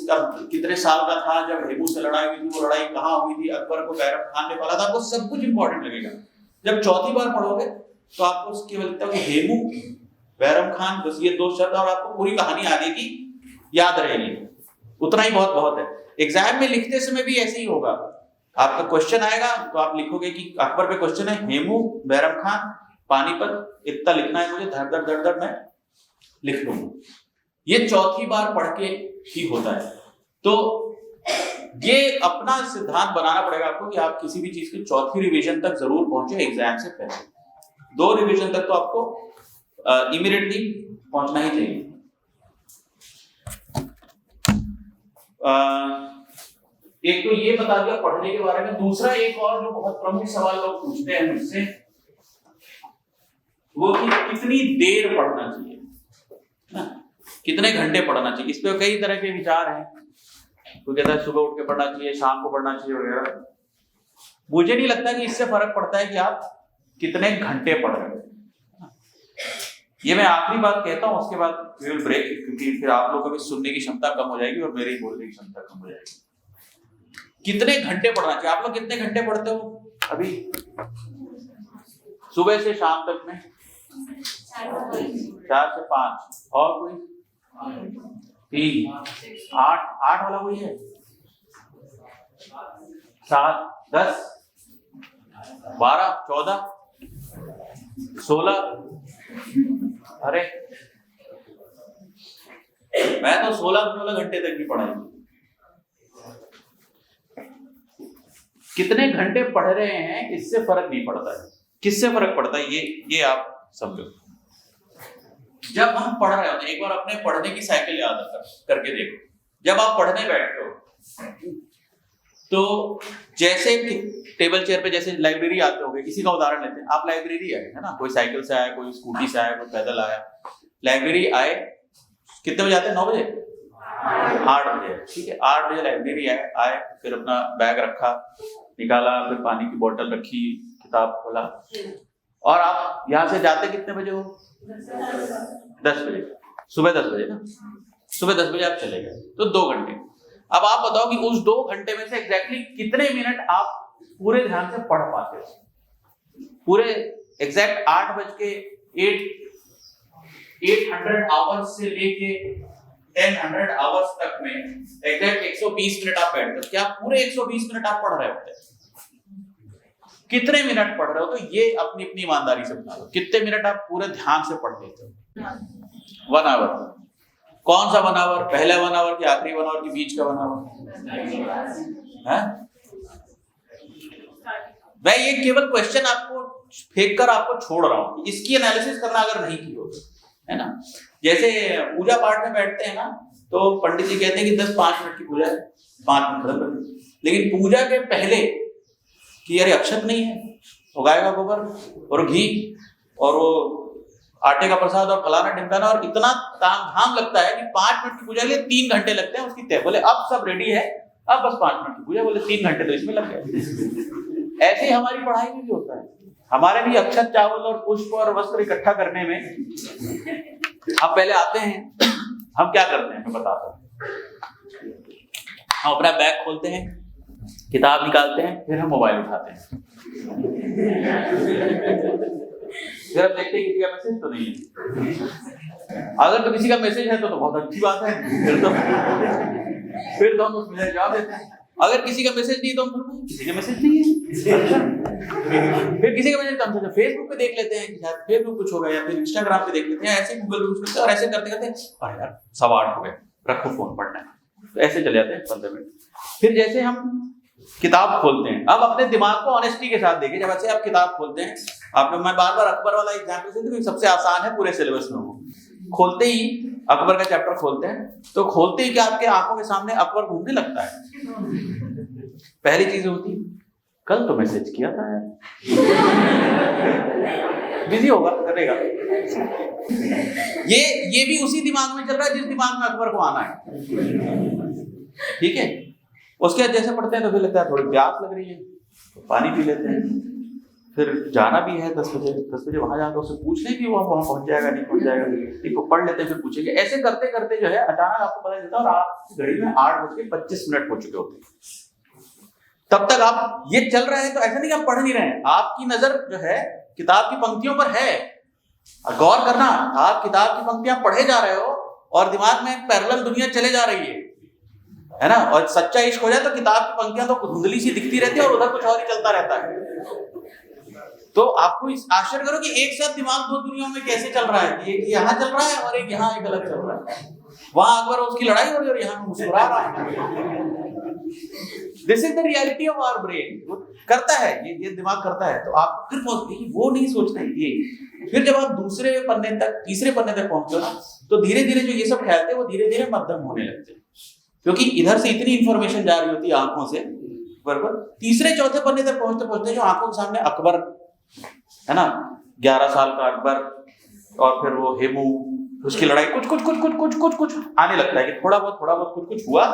कितने साल का था जब हेमू से लड़ाई हुई थी, वो लड़ाई कहाँ हुई थी, अकबर को बैरम खान ने पाला था, आपको सब कुछ इंपॉर्टेंट लगेगा। जब चौथी बार पढ़ोगे तो आपको केवल लगता है कि हेमू, बैरम खान, बस ये 2 शब्द और आपको पूरी कहानी आगे की याद रहेगी। उतना ही बहुत बहुत है। एग्जाम में लिखते समय भी ऐसे ही होगा। आपका क्वेश्चन आएगा तो आप लिखोगे कि अकबर पे क्वेश्चन है, हेमू, बैरम खान, पानीपत, इतना लिखना है मुझे, धड़ धड़ धड़ धड़ मैं लिख लूंगा। ये चौथी बार पढ़ के ही होता है। तो ये अपना सिद्धांत बनाना पड़ेगा आपको कि आप किसी भी चीज की चौथी रिवीजन तक जरूर पहुंचे एग्जाम से पहले। 2 रिवीजन तक तो आपको इमीडिएटली पहुंचना ही चाहिए। एक तो ये बता दिया पढ़ने के बारे में। दूसरा एक और जो बहुत प्रमुख सवाल लोग पूछते हैं मुझसे, वो कि कितनी देर पढ़ना चाहिए, कितने घंटे पढ़ना चाहिए। इस पे कई तरह के विचार हैं। कोई कहता है सुबह उठ के पढ़ना चाहिए, शाम को पढ़ना चाहिए वगैरह। मुझे नहीं लगता कि इससे फर्क पड़ता है कि आप कितने घंटे पढ़ रहे हो। ये मैं आखिरी बात कहता हूं, उसके बाद वी विल ब्रेक, क्योंकि फिर आप लोगों की सुनने की क्षमता कम हो जाएगी और मेरी बोलने की क्षमता कम हो जाएगी। कितने घंटे पढ़ना चाहिए, आप लोग कितने घंटे पढ़ते हो अभी सुबह से शाम तक में? 4 से 5। और कोई 3, 8 वाला कोई है? 7, 10, 12, 14, 16। अरे मैं तो 16 घंटे तक भी पढ़ाई। कितने घंटे पढ़ रहे हैं इससे फर्क नहीं पड़ता है। किससे फर्क पड़ता है ये आप समझो। जब हम पढ़ रहे होते हैं, एक बार अपने पढ़ने की साइकिल याद करके देखो। जब आप पढ़ने बैठते हो तो जैसे टेबल चेयर पे जैसे लाइब्रेरी आते होगे, किसी का उदाहरण लेते हैं, आप लाइब्रेरी आए, है ना, कोई साइकिल से आया, कोई स्कूटी से आया, कोई पैदल आया। लाइब्रेरी आए कितने बजे आते हैं? 9 बजे, 8 बजे, ठीक है। 8 बजे लाइब्रेरी आए, फिर अपना बैग रखा, निकाला, फिर पानी की बोतल रखी, किताब खोला, और आप यहाँ से जाते कितने बजे हो? 10 बजे, सुबह 10 बजे ना, सुबह 10 बजे आप चले गए तो 2 घंटे। अब आप बताओ कि उस 2 घंटे में से एग्जैक्टली कितने मिनट आप पूरे ध्यान से पढ़ पाते हो? पूरे एग्जैक्ट 8 बज के 800 आवर्स से लेके 1000 आवर्स तक में एग्जैक्ट 120 मिनट आप बैठते हो। क्या पूरे 120 मिनट आप पढ़ रहे होते हैं? कितने मिनट पढ़ रहे हो, तो ये अपनी अपनी ईमानदारी से बता दो कितने मिनट आप पूरे ध्यान से पढ़ लेते हो। 1 आवर। कौन सा 1 आवर? पहला 1 आवर कि आखिरी 1 आवर के बीच का 1 आवर है? मैं ये केवल क्वेश्चन आपको फेंक कर आपको छोड़ रहा हूं, इसकी एनालिसिस करना अगर नहीं की हो, है ना। जैसे पूजा पाठ में बैठते हैं ना, तो पंडित जी कहते हैं कि 10-5 मिनट की पूजा है, 5 मिनट खत्म कर दी। लेकिन पूजा के पहले कि अरे अक्षत नहीं है, उगाएगा गोबर और घी और वो आटे का प्रसाद और फलाना ढिमकाना, और इतना ताम झाम लगता है कि 5 मिनट की पूजा के लिए 3 घंटे लगते हैं उसकी तय। बोले अब सब रेडी है, अब बस 5 मिनट की पूजा, बोले 3 घंटे तो इसमें लग गए। ऐसे ही हमारी पढ़ाई में भी होता है, हमारे भी अक्षत, चावल और पुष्प और वस्त्र इकट्ठा करने में हम पहले आते हैं, हम क्या करते हैं मैं बताता हूँ। हम अपना बैग खोलते हैं, किताब निकालते हैं, फिर हम मोबाइल उठाते हैं, फिर हम देखते हैं किसी का मैसेज तो नहीं है। अगर तो किसी का मैसेज है तो बहुत अच्छी बात है, फिर तो हम उस मैसेज जवाब देते हैं। अगर किसी का मैसेज नहीं तो हम किसी का मैसेज नहीं है, अच्छा। फिर किसी का मैसेज हम फेसबुक पे देख लेते हैं कि शायद फेसबुक कुछ होगा, या फिर इंस्टाग्राम पे देख लेते हैं, ऐसे गूगल पे कुछ करते हैं, और ऐसे करते करते अरे यार 8:15 हो गए, रखो फोन पढ़ना है, तो ऐसे चले जाते हैं 15 मिनट। फिर जैसे हम किताब खोलते हैं, अब अपने दिमाग को ऑनेस्टी के साथ देखिए, जब ऐसे आप किताब खोलते हैं, आपने मैं बार बार अकबर वाला एग्जाम्पल से, सबसे आसान है पूरे सिलेबस में, वो खोलते ही अकबर का चैप्टर खोलते हैं, तो खोलते ही क्या आपके आंखों के सामने अकबर घूमने लगता है। पहली चीज होती है कल तो मैसेज किया था यार, बिजी होगा करेगा। ये भी उसी दिमाग में चल रहा है जिस दिमाग में अकबर को आना है, ठीक है। उसके बाद जैसे पढ़ते हैं तो फिर लगता है थोड़ी प्यास लग रही है, तो पानी पी लेते हैं, फिर जाना भी है 10 बजे वहां जाकर उससे पूछ लें कि वो वहां पहुंच जाएगा नहीं पहुंच जाएगा, ठीक है, पढ़ लेते हैं, फिर पूछेंगे। ऐसे करते करते जो है अचानक आपको पता चलता है और आपकी घड़ी में 8:25 हो चुके होते हैं। तब तक आप ये चल रहे हैं, तो ऐसा नहीं कि आप पढ़ नहीं रहे हैं, आपकी नजर जो है किताब की पंक्तियों पर है। गौर करना, आप किताब की पंक्तियां पढ़े जा रहे हो और दिमाग में एक पैरेलल दुनिया चले जा रही है ना। और सच्चा इश्क हो जाए तो किताब की पंक्तियां तो धुंधली सी दिखती रहती है और उधर कुछ और ही चलता रहता है। तो आपको इस आश्चर्य करो कि एक साथ दिमाग 2 दुनियाओं में कैसे चल रहा है, एक यहाँ चल रहा है और एक यहाँ एक अलग चल रहा है। वहां अकबर उसकी लड़ाई हो रही है और यहाँ मुस्कुरा रहा है। This is the reality of our brain. करता है ये दिमाग करता है। तो आप फिर वो नहीं सोचना है ये। फिर जब आप दूसरे पन्ने तक, तीसरे पन्ने तक पहुंचते हो ना, तो धीरे धीरे जो ये सब ख्याल थे वो धीरे धीरे मध्यम होने लगते हैं, क्योंकि इधर से इतनी इंफॉर्मेशन जा रही होती है आंखों से। बराबर तीसरे चौथे पन्ने तक पहुंचते पहुंचते जो आंखों के सामने अकबर है ना, 11 साल का अकबर, और फिर वो हेमू, उसकी लड़ाई, कुछ आने लगता है कि थोड़ा बहुत कुछ हुआ।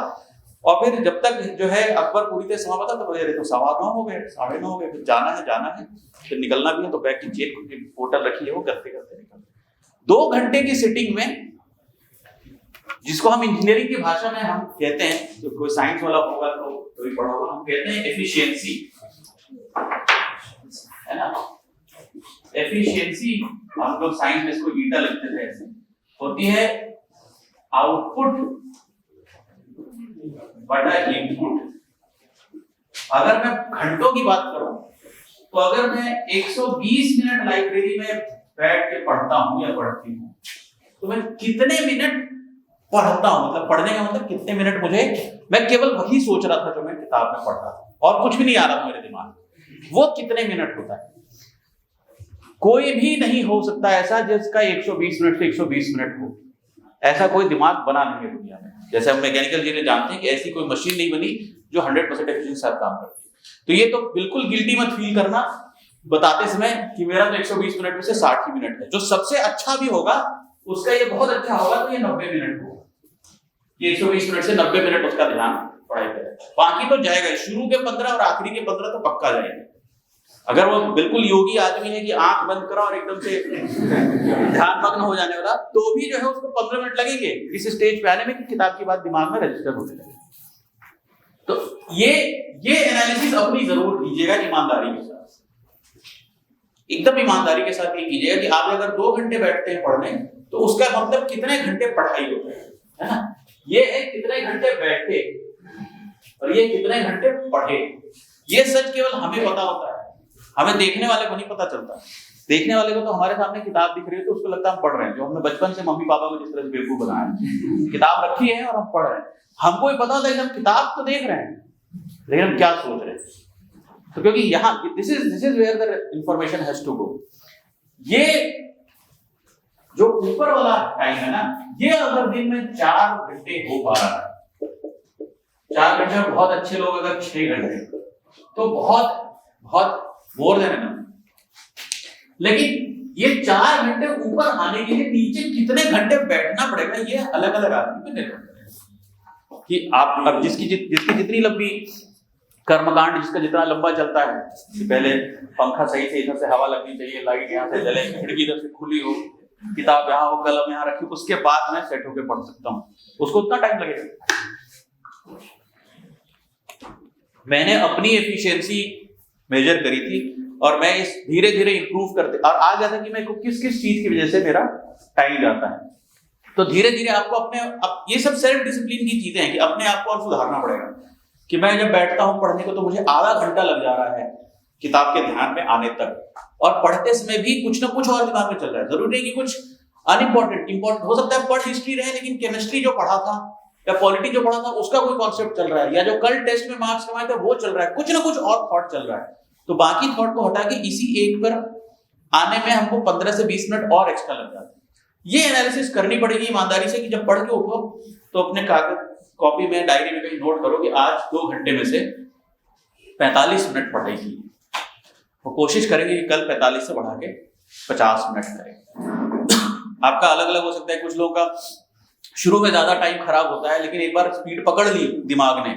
और फिर जब तक जो है अकबर पूरी तरह समाप्त होता है तो 9:15 हो गए, 9:30 हो गए, फिर जाना है, फिर निकलना भी है, तो बैग की जेब बोतल रखी है, वो करते निकलते 2 घंटे की सिटिंग में, जिसको हम इंजीनियरिंग की भाषा में हम कहते हैं, तो कोई साइंस वाला होगा तो भी पढ़ा होगा, हम कहते हैं एफिशिएंसी, है ना। एफिशिएंसी हम लोग साइंस में इसको ईटा लिखते थे, ऐसे होती है आउटपुट बटा इनपुट। अगर मैं घंटों की बात करूं तो अगर मैं 120 मिनट लाइब्रेरी में बैठ के पढ़ता हूं या पढ़ती हूं, तो मैं कितने मिनट पढ़ता हूं, मतलब पढ़ने का मतलब कितने मिनट मुझे, मैं केवल वही सोच रहा था जो मैं किताब में पढ़ रहा था और कुछ भी नहीं आ रहा था मेरे दिमाग में, वो कितने मिनट होता है। कोई भी नहीं हो सकता ऐसा जिसका 120 मिनट से 120 मिनट हो, ऐसा कोई दिमाग बना नहीं है दुनिया में। जैसे हम मैकेनिकल इंजीनियर जानते हैं कि ऐसी कोई मशीन नहीं बनी जो 100% एफिशिएंसी के साथ काम करती है। तो ये तो बिल्कुल गिल्टी मत फील करना बताते समय कि मेरा तो 120 मिनट में से 60 ही मिनट है। जो सबसे अच्छा भी होगा उसका ये बहुत अच्छा होगा, तो ये 90 मिनट होगा। ये 120 मिनट से 90 मिनट उसका ध्यान पढ़ाई करेगा, बाकी तो जाएगा, शुरू के 15 और आखिरी के 15 तो पक्का जाएगा। अगर वो बिल्कुल योगी आदमी है कि आंख बंद करा और एकदम से ध्यान मग्न हो जाने वाला, तो भी जो है उसको 15 मिनट लगेंगे इस स्टेज पे आने में कि किताब की बात दिमाग में रजिस्टर होने लगे। तो ये एनालिसिस अपनी जरूर कीजिएगा ईमानदारी के साथ, एकदम ईमानदारी के साथ ये कीजिएगा कि आप अगर 2 घंटे बैठते हैं पढ़ने, तो उसका मतलब कितने घंटे पढ़ाई होते है ना। ये है कितने घंटे बैठे और ये कितने घंटे पढ़े। ये सच केवल हमें पता होता है, हमें देखने वाले को नहीं पता चलता। देखने वाले को तो हमारे सामने किताब दिख रही है तो उसको लगता है हम पढ़ रहे हैं, जो हमने बचपन से मम्मी पापा को जिस तरह से बेवकूफ बनाया है, किताब रखी है और हम पढ़ रहे हैं। हमको भी पता होता है कि हम किताब तो देख रहे हैं लेकिन हम क्या सोच रहे हैं। तो क्योंकि यहाँ this is where the information has to go. ये जो ऊपर वाला टाइम है ना, ये अगर दिन में 4 घंटे हो पा रहा है, 4 घंटे में बहुत अच्छे लोग अगर 6 घंटे, तो बहुत बहुत मोर देन एनफ। लेकिन ये 4 घंटे ऊपर आने के लिए नीचे कितने घंटे बैठना पड़ेगा, ये अलग अलग आदमी पे निर्भर करेगा। कि आप अब जिसकी जितनी लंबी कर्मकांड, जिसका जितना लंबा चलता है कि पहले पंखा सही से इधर से हवा लगनी चाहिए, लाइट यहाँ से जले, खिड़की इधर से खुली हो, किताब यहाँ हो, कलम यहाँ रखी, उसके बाद मैं सेट होकर पढ़ सकता हूँ, उसको उतना टाइम लगेगा। मैंने अपनी एफिशिएंसी मेजर करी थी और मैं इस धीरे धीरे इंप्रूव करते और आ गया था कि मैं किस चीज की वजह से मेरा टाइम जाता है। तो धीरे धीरे आपको ये सब सेल्फ डिसिप्लिन की चीजें हैं कि अपने आप को और सुधारना पड़ेगा। कि मैं जब बैठता हूं पढ़ने को तो मुझे आधा घंटा लग जा रहा है किताब के ध्यान में आने तक, और पढ़ते समय भी कुछ ना कुछ और दिमाग में चल रहा है। जरूरी नहीं कि कुछ इंपॉर्टेंट हो सकता है, पढ़ हिस्ट्री रहे लेकिन केमिस्ट्री जो पढ़ा था या पॉलिटी जो पढ़ा था उसका कोई कॉन्सेप्ट चल रहा है, या जो कल टेस्ट में मार्क्स कमाए थे वो चल रहा है, कुछ ना कुछ और थॉट चल रहा है। तो बाकी थॉट को हटा के इसी एक पर आने में हमको 15 से 20 मिनट और एक्स्ट्रा लग जाते हैं। ये एनालिसिस करनी पड़ेगी ईमानदारी से कि जब पढ़ के उठो तो अपने कागज कॉपी में डायरी में कहीं नोट करो कि आज 2 घंटे में से 45 मिनट पढ़ाई की, वो कोशिश करेंगे कि कल 45 से बढ़ा के 50 मिनट करें। आपका अलग अलग हो सकता है, कुछ लोगों का शुरू में ज्यादा टाइम खराब होता है लेकिन एक बार स्पीड पकड़ ली दिमाग ने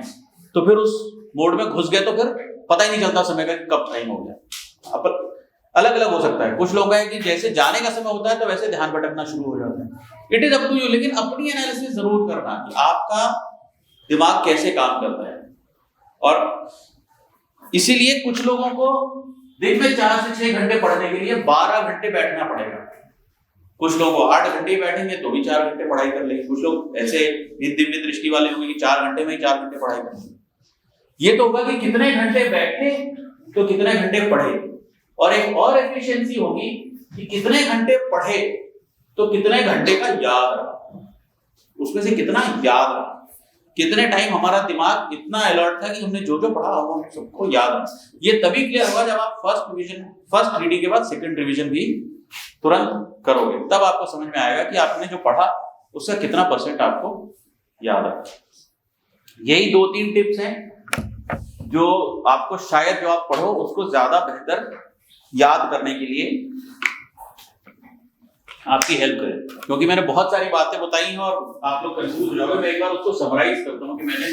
तो फिर उस मोड में घुस गए तो फिर पता ही नहीं चलता समय का कि कब टाइम हो गया। अब अलग अलग हो सकता है, कुछ लोग हैं कि जैसे जाने का समय होता है तो वैसे ध्यान भटकना शुरू हो जाता है। It is up to you, लेकिन अपनी एनालिसिस जरूर करना कि आपका दिमाग कैसे काम करता है। और इसीलिए कुछ लोगों को दिन में 4 से 6 घंटे पढ़ने के लिए 12 घंटे बैठना पड़ेगा। कुछ लोगों को 8 घंटे बैठेंगे तो भी 4 घंटे पढ़ाई कर लेंगे। कुछ लोग ऐसे दिव्य दृष्टि वाले होंगे कि 4 घंटे में ही 4 घंटे पढ़ाई करेंगे। ये तो होगा कि कितने घंटे बैठे तो कितने घंटे पढ़े, और एक और एफिशिएंसी होगी कि कितने घंटे पढ़े तो कितने घंटे का याद रहा, उसमें से कितना याद रहा, कितने टाइम हमारा दिमाग इतना अलर्ट था कि हमने जो जो पढ़ा वो सबको याद रहा। ये तभी क्लियर होगा जब आप फर्स्ट रीडिंग के बाद सेकंड रिवीजन भी तुरंत करोगे, तब आपको समझ में आएगा कि आपने जो पढ़ा उसका कितना % आपको याद है। यही 2-3 टिप्स हैं जो आपको शायद जो आप पढ़ो उसको ज्यादा बेहतर याद करने के लिए आपकी हेल्प करें। क्योंकि मैंने बहुत सारी बातें बताई हैं और आप लोग कंफ्यूज हो जाओगे। मैं एक बार उसको समराइज करता हूँ कि मैंने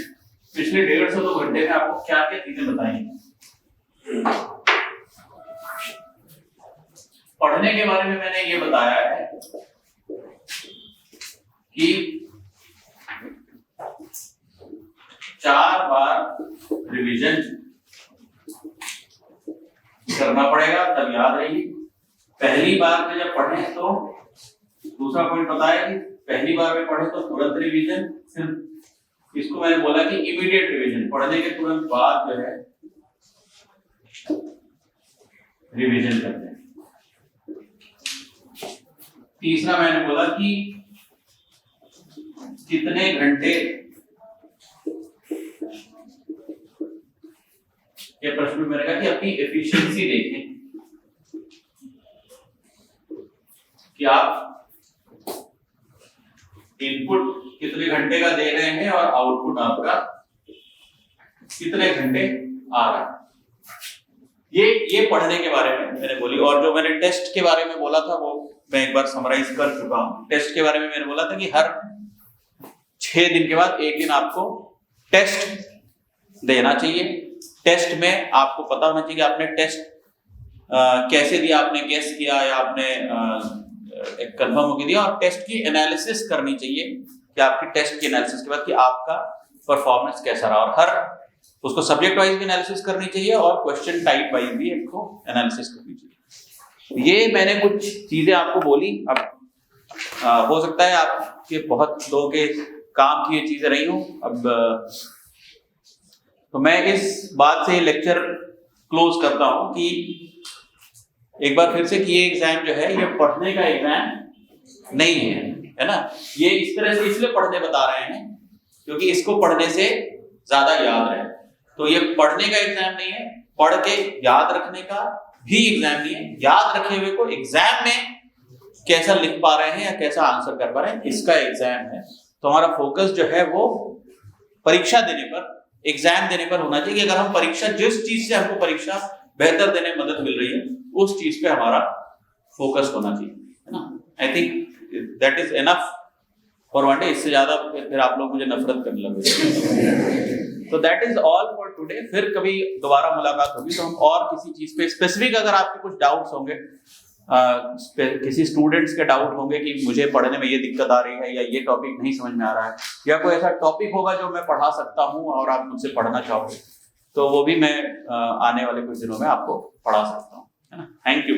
पिछले 1.5 से 2 घंटे में आपको क्या क्या चीजें बताई। पढ़ने के बारे में मैंने ये बताया है कि 4 बार रिवीजन करना पड़ेगा तब याद रहेगी। पहली बार में जब पढ़े तो दूसरा पॉइंट बताया कि पहली बार में पढ़े तो तुरंत रिवीजन, सिर्फ इसको मैंने बोला कि इमीडिएट रिवीजन, पढ़ने के तुरंत बाद जो है रिवीजन करते हैं। तीसरा मैंने बोला कि कितने घंटे, ये प्रश्न में मैंने कहा कि अपनी एफिशिएंसी देखें कि आप इनपुट कितने घंटे का दे रहे हैं और आउटपुट आपका कितने घंटे आ रहा है। ये पढ़ने के बारे में मैंने बोली। और जो मैंने टेस्ट के बारे में बोला था वो मैं एक बार समराइज कर चुका हूं। टेस्ट के बारे में मैंने बोला था कि हर 6 दिन के बाद एक दिन आपको टेस्ट देना चाहिए। टेस्ट में आपको पता होना चाहिए कि आपने टेस्ट कैसे दिया, आपने गेस किया या आपने एक कंफर्म होकर दिया। और टेस्ट की एनालिसिस करनी चाहिए कि आपकी टेस्ट की एनालिसिस के बाद कि आपका परफॉर्मेंस कैसा रहा। और हर उसको सब्जेक्ट वाइज भी एनालिसिस करनी चाहिए और क्वेश्चन टाइप वाइज भी इसको एनालिसिस करनी चाहिए। ये मैंने कुछ चीजें आपको बोली। अब हो सकता है आपके बहुत लोगों के काम की ये चीजें रही हूं। अब तो मैं इस बात से लेक्चर क्लोज करता हूं कि एक बार फिर से कि ये एग्जाम जो है ये पढ़ने का एग्जाम नहीं है ना। ये इस तरह से इसलिए पढ़ने बता रहे हैं क्योंकि इसको पढ़ने से ज्यादा याद रहे। तो ये पढ़ने का एग्जाम नहीं है, पढ़ के याद रखने का भी एग्जाम नहीं है। याद रखे हुए को एग्जाम में कैसा लिख पा रहे हैं या कैसा आंसर कर पा रहे हैं, इसका एग्जाम है। तो हमारा फोकस जो है वो परीक्षा देने पर, एग्जाम देने पर होना चाहिए कि अगर हम परीक्षा, जिस चीज से हमको परीक्षा बेहतर देने में मदद मिल रही है, उस चीज पे हमारा फोकस होना चाहिए, है ना। I think that is enough for one day. इससे ज्यादा फिर आप लोग मुझे नफरत करने लगे। तो that is all for today. फिर कभी दोबारा मुलाकात होगी तो हम और किसी चीज पे स्पेसिफिक, अगर आपके कुछ डाउट्स होंगे, किसी स्टूडेंट्स के डाउट होंगे कि मुझे पढ़ने में ये दिक्कत आ रही है या ये टॉपिक नहीं समझ में आ रहा है, या कोई ऐसा टॉपिक होगा जो मैं पढ़ा सकता हूँ और आप मुझसे पढ़ना चाहोगे, तो वो भी मैं आने वाले कुछ दिनों में आपको पढ़ा सकता हूँ, है ना। Thank you.